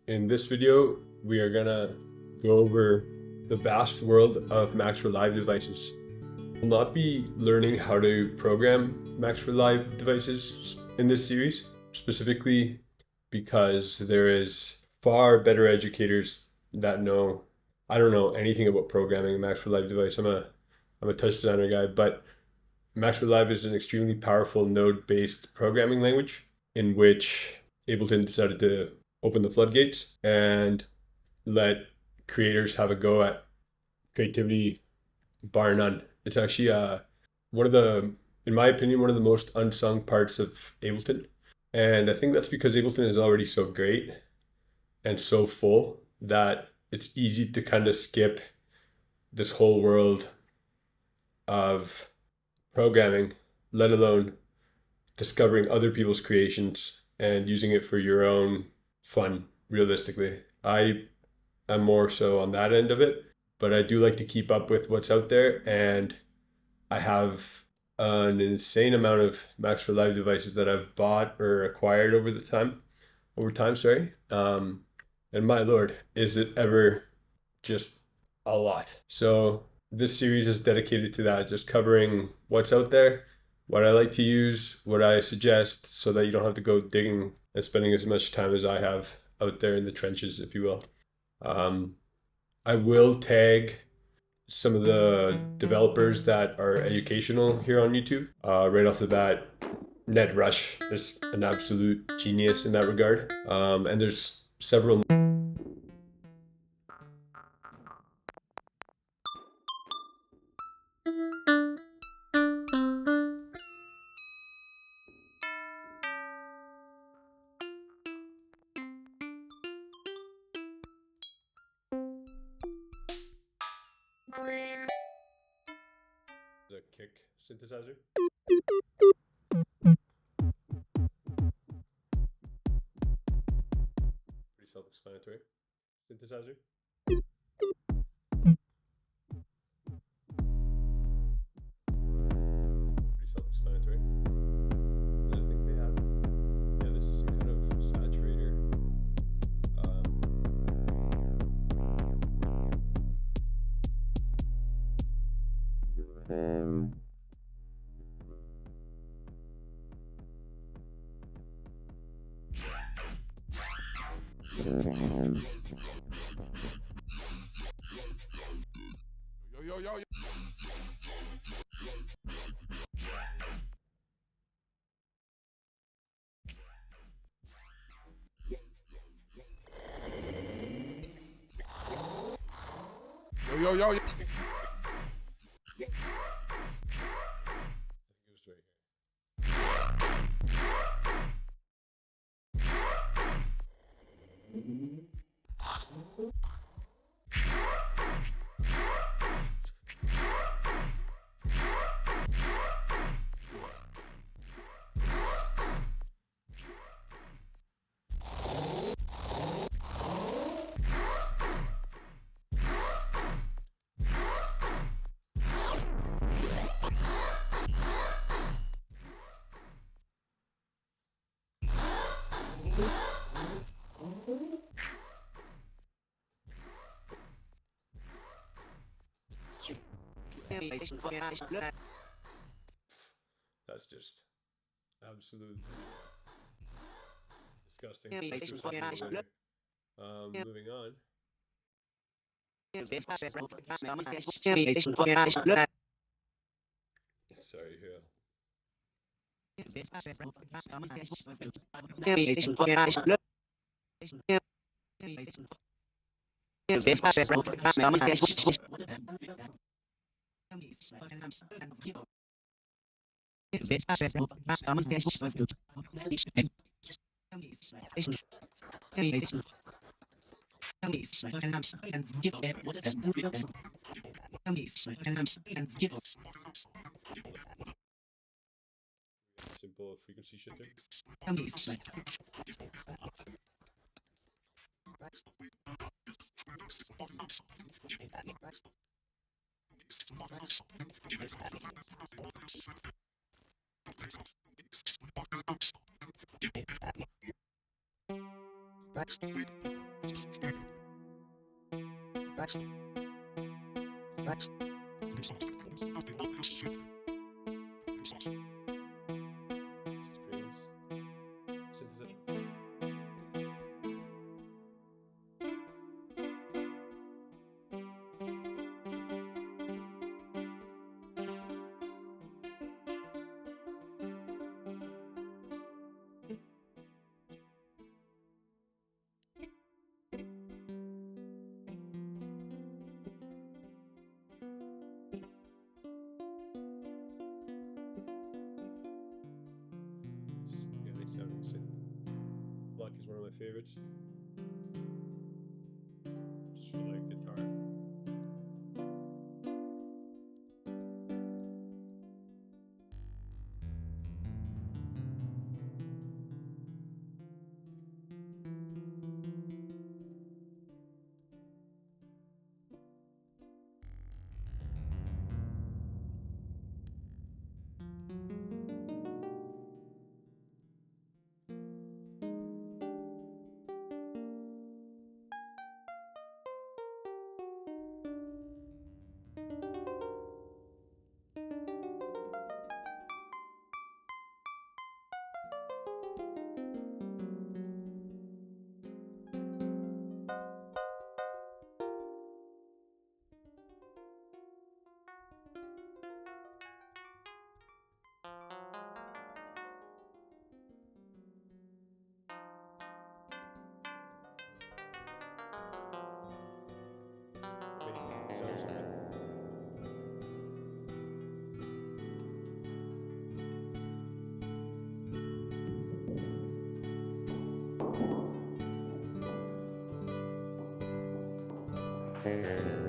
In this video, we are gonna go over the vast world of Macs for Live devices. We'll not be learning how to program Macs for Live devices in this series, specifically because there is far better educators that know. I don't know anything about programming a Macs for Live device. I'm a Touchdesigner guy, but Macs for Live is an extremely powerful node-based programming language in which Ableton decided to open the floodgates and let creators have a go at creativity bar none. It's actually one of the, in my opinion, one of the most unsung parts of Ableton. And I think that's because Ableton is already so great and so full that it's easy to kind of skip this whole world of programming, let alone discovering other people's creations and using it for your own fun, realistically. I am more so on that end of it, but I do like to keep up with what's out there, and I have an insane amount of Macs for Live devices that I've bought or acquired over time. And my lord, is it ever just a lot. So this series is dedicated to that, just covering what's out there, what I like to use, what I suggest, so that you don't have to go digging and spending as much time as I have out there in the trenches, if you will. I will tag some of the developers that are educational here on YouTube. Right off the bat, Ned Rush is an absolute genius in that regard. And there's several. The kick synthesizer. Pretty self-explanatory. Synthesizer. Pretty self-explanatory. And I think they have, yeah, this is some kind of saturator. Yo. That's just absolute disgusting. Moving on. Sorry, here. Simple frequency shifter. Strings. Synthesis. Yeah, nice sounding synth. Pluck is one of my favorites. Just for like guitar. Sounds so good.